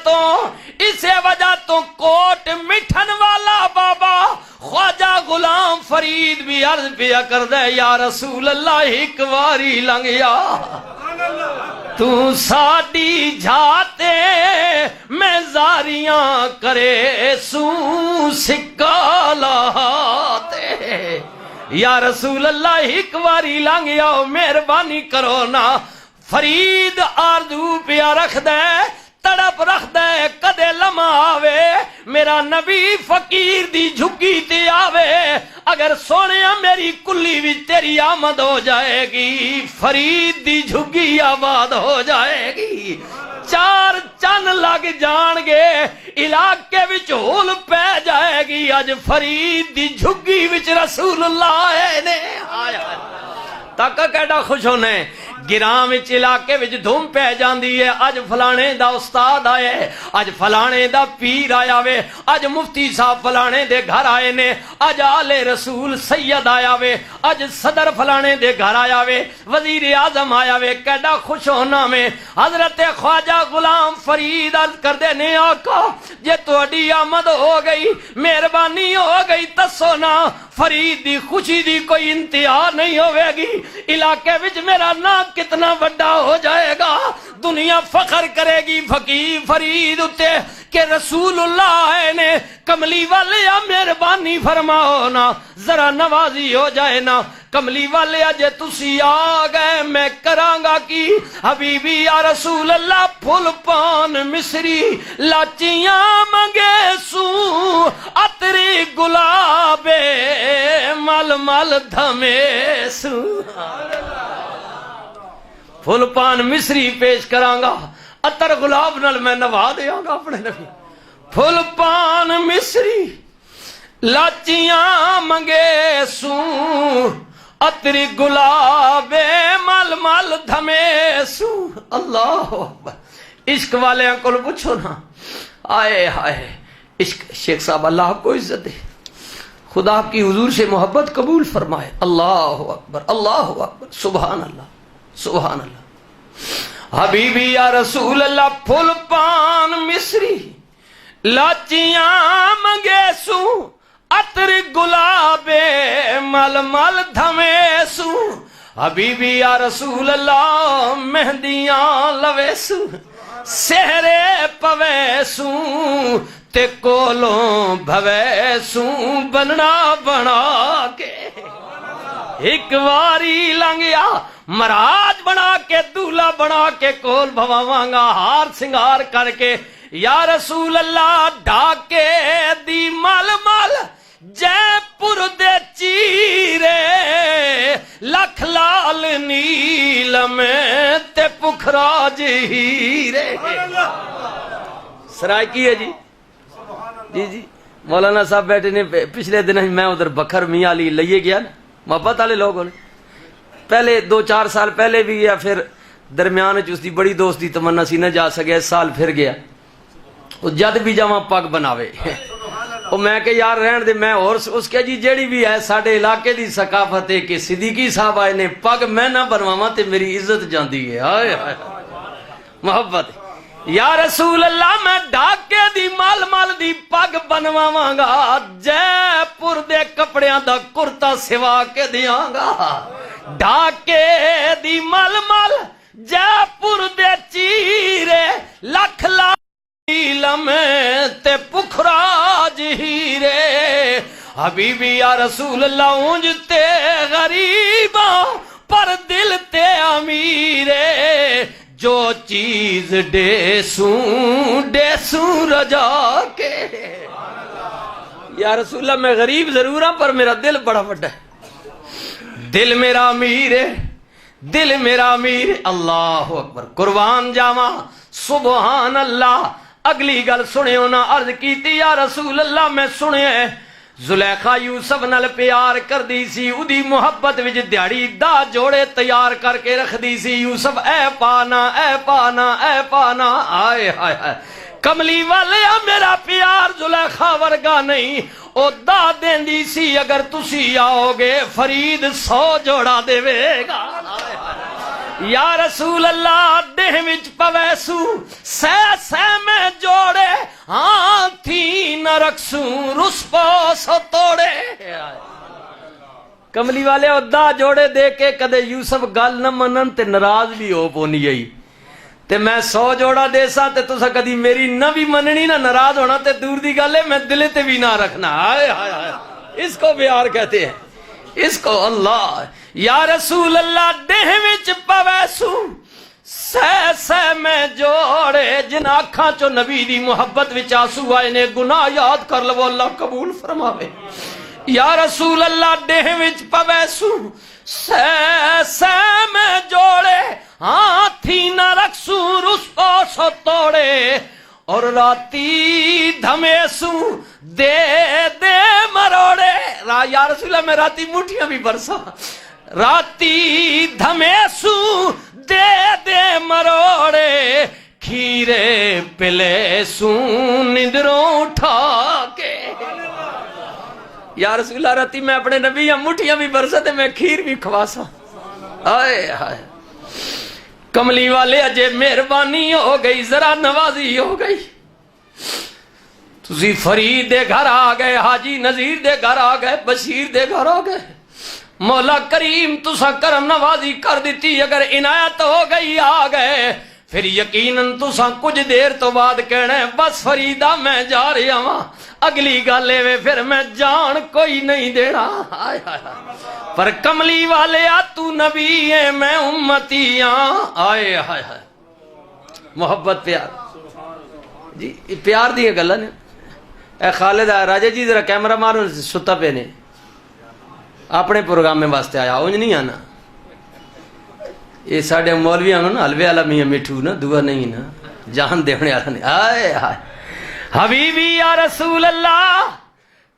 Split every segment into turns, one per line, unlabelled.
تو اسے وجہ تو کوٹ مٹھن والا بابا خواجہ غلام فرید بھی عرض پیا کر دے یا رسول اللہ ایک واری لنگیا تو ساڈی جھاتے میں زاریاں کرے سو سکا لاتے یا رسول اللہ ایک واری لنگیا مہربانی کرو نا فرید آرزو پیا رکھ دے تڑپ رکھ دے کدے لمحہ آوے میرا نبی فقیر دی جھگی تے آوے اگر سونیا میری کلی بھی تیری آمد ہو جائے گی فرید دی جھگی آباد ہو جائے گی چار چن لگ جان گے علاقے وچ ہول پہ جائے گی اج فرید دی جھگی وچ رسول اللہ آئے نے آیا تک کیڈا خوش ہونے گرام وچ علاقے وچ دھوم پہ جاندی ہے اج فلانے دا استاد آئے اج فلانے دا پیر آیا وے اج مفتی صاحب فلانے دے گھر آئے نے اج آل رسول سید آیا وے اج صدر فلانے دے گھر آیا وے وزیر اعظم آیا وے کیڈا خوش ہونا میں حضرت خواجہ غلام فرید عرض کر دے نے آقا جے تہاڈی آمد ہو گئی مہربانی ہو گئی دسو نا فرید دی خوشی دی کوئی انتہا نہیں ہوے گی علاقے وچ میرا نام کتنا بڑا ہو جائے گا دنیا فخر کرے گی فقیر فرید اتے کہ رسول اللہ نے کملی والے مہربانی فرماؤ نا ذرا نوازی ہو جائے نا کملی والے اجے تسی آ گئے میں کرانگا کی حبیبی یا رسول اللہ پھل پان مصری لاچیاں منگے سو عطری گلاب مل مل دھمے سو پھل پان مصری پیش کرانگا عطر گلاب نال میں نوا دیاں گا اپنے نبی پھل پان مصری لاچیاں منگے سو عطری گلاب مل مل دھمے سو اللہ اکبر عشق والے کو پوچھو نا آئے ہائے عشق شیخ صاحب اللہ کو عزت دے خدا کی حضور سے محبت قبول فرمائے اللہ اکبر سبحان اللہ سبحان اللہ حبیبی یا رسول اللہ پھل پان مصری لاچیاں منگے سو عطر گلاب مل مل دھمے سو حبیبی یا رسول اللہ مہندیاں لوے سو سہرے پوے سو تے کولوں بھوے سو بننا بنا کے ایک واری لنگیا مراج بنا کے دولہ بنا کے کول بھواواں گا ہار سنگار کر کے یا رسول اللہ ڈھاکے دی مل مل جے پور دے چیرے لکھ لال نیلم تے پکھرا جہیرے سرائے کی ہے جی مولانا صاحب بیٹھے نے پچھلے دن میں ادھر بکھر میاں علی لئیے گیا نا محبت والے لوگوں نے پہلے 2-4 سال پہلے بھی گیا پھر درمیان اس دی بڑی دوست دی تمنا سی نہ جا سکے اس سال پھر گیا وہ جد بھی جاواں پگ بناوے وہ میں کہ یار رہن دے میں اور اس کے جی جیڑی بھی ہے ساڑھے علاقے دی ثقافت ہے کہ صدیقی صاحب آئے نے پگ میں نہ بنواواں تے میری عزت جاندی ہے آئے محبت یا رسول اللہ میں ڈاکے دی مال مال دی پگ بنواواں گا جے پور دے کپڑیاں دا کرتا سوا کے دیاں گا ڈاکے دی مال مال جے پور دے چیرے لکھ نیلم تے پکھرا جہیرے حبیبی یا رسول اللہ اونج تے غریباں پر دل تے امیرے جو چیز ڈے سوں رجا کے یا رسول اللہ میں غریب ضرور ہوں پر میرا دل بڑا بڑا ہے دل میرا امیر ہے دل میرا امیر ہے اللہ اکبر قربان جاواں سبحان اللہ اگلی گل سنے ہونا عرض کیتی یا رسول اللہ میں سنے زلیخا یوسف نال پیار کر دی سی اودی محبت وچ دیہڑی دا جوڑے تیار کر کے رکھ دی سی یوسف اے پانا اے پانا اے پانا آئے ہائے ہائے کملی والے میرا پیار زلیخا ورگا نہیں او دا دیندی سی اگر تسی آؤ گے فرید 100 جوڑا دے گا یا رسول اللہ دہ وچ پویسو سہ میں جو رکھسوں رسپا سو توڑے کملی والے ادا جوڑے دے کے کدے یوسف گل نہ منن تے ناراض بھی ہو پونی گئی تے میں 100 جوڑا دے سا تے تسا کدی میری نہ بھی مننی نہ ناراض ہونا تے دور دی گل ہے میں دل تے بھی نہ رکھنا ہائے ہائے ہائے اس کو پیار کہتے ہیں اس کو اللہ یا رسول اللہ دہ وچ پویسو سہ سہ میں جوڑے جن آنکھاں چو نبی دی محبت وچ آنسو آئے نے گناہ یاد کر لو اللہ قبول فرماوے یا رسول اللہ دہ وچ پویسو سہ سہ میں جوڑے ہاتھی نہ رکھسو رسو سو توڑے اور راتی دھمیسو دے دے مروڑے یا رسول اللہ میں راتی مٹھیاں بھی برسا راتی دھمیسو دے دے مروڑے کھیرے پلے سو نندروں اٹھا کے یا رسول اللہ راتی میں اپنے نبی یا مٹھیاں بھی برسا تے میں کھیر بھی کھواسا آئے آئے کملی والے اجے مہربانی ہو گئی ذرا نوازی ہو گئی تسی فرید دے گھر آ گئے حاجی نذیر دے گھر آ گئے بشیر دے گھر آ گئے مولا کریم تسا کرم نوازی کر دیتی اگر عنایت ہو گئی آ گئے پھر یقیناً تسا کچھ دیر تو بعد کہنا ہے بس فریدہ میں جا رہا ہوں اگلی گالے میں پھر میں جان کوئی نہیں دینا پر کملی والے تو نبی ہے میں امتی آئے آئے محبت پیار جی پیار دی گلا نے اے خالد راجہ جی ذرا کیمرہ مارو ستا پہ نے اپنے پروگرام میں واسطے آیا انج نہیں آنا یہ ساڑھے مولوی آنگا نا حلوے والا میاں مٹھو نا دعا نہیں نا جان دیونے والا نہیں آئے آئے حبیبی یا رسول اللہ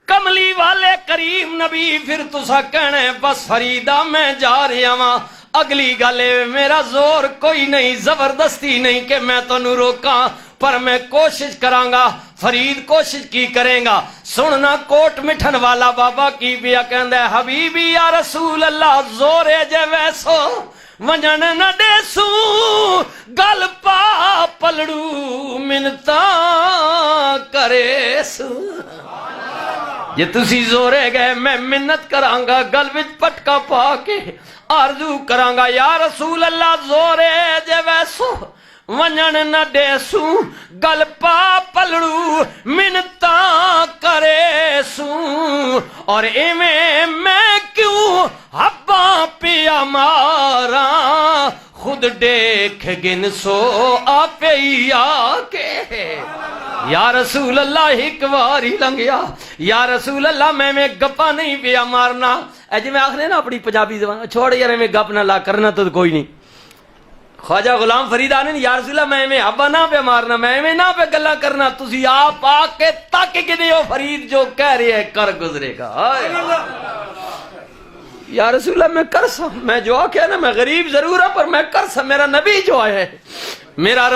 کملی والے کریم نبی پھر تسا کہنے بس فریدہ میں جا رہا ہوں اگلی گلے میرا زور کوئی نہیں زبردستی نہیں کہ میں تو نو روکاں پر میں کوشش کرانگا فرید کوشش کی کریں گا سننا کوٹ مٹھن والا بابا کی بیا کہندہ ہے حبیبی یا رسول اللہ زورے جے ویسو ونجن نہ دیسو گل پا پلڑو منتا کرے سو یہ تسی زورے گئے میں منت کرانگا گل وچ پٹکا پا کے آرزو کرانگا یا رسول اللہ زورے جے ویسو ونجن نہ دیسو گل پا پلڑو منتا کرے سو اور ایویں میں کیوں حباں پیا مارا خود دیکھ گن سو آپے ہی آکے یا رسول اللہ ایک واری لنگیا یا رسول اللہ میں گپا نہیں پیا مارنا اے جی میں آخر نا اپنی پنجابی زبان چھوڑ یار میں گپ نہ لا کرنا تو کوئی نہیں خواجہ غلام فرید آنے یا رسول اللہ میں ابا نہ پہ مارنا میں نہ پہ گلہ کرنا تسی آپ آکے تاکہ گنے ہو فرید جو کہہ رہے ہیں کر گزرے گا یا رسول اللہ میں کر سا میں جو آکے نا میں غریب ضرور ہوں پر میں کر سا میرا نبی جو ہے میرا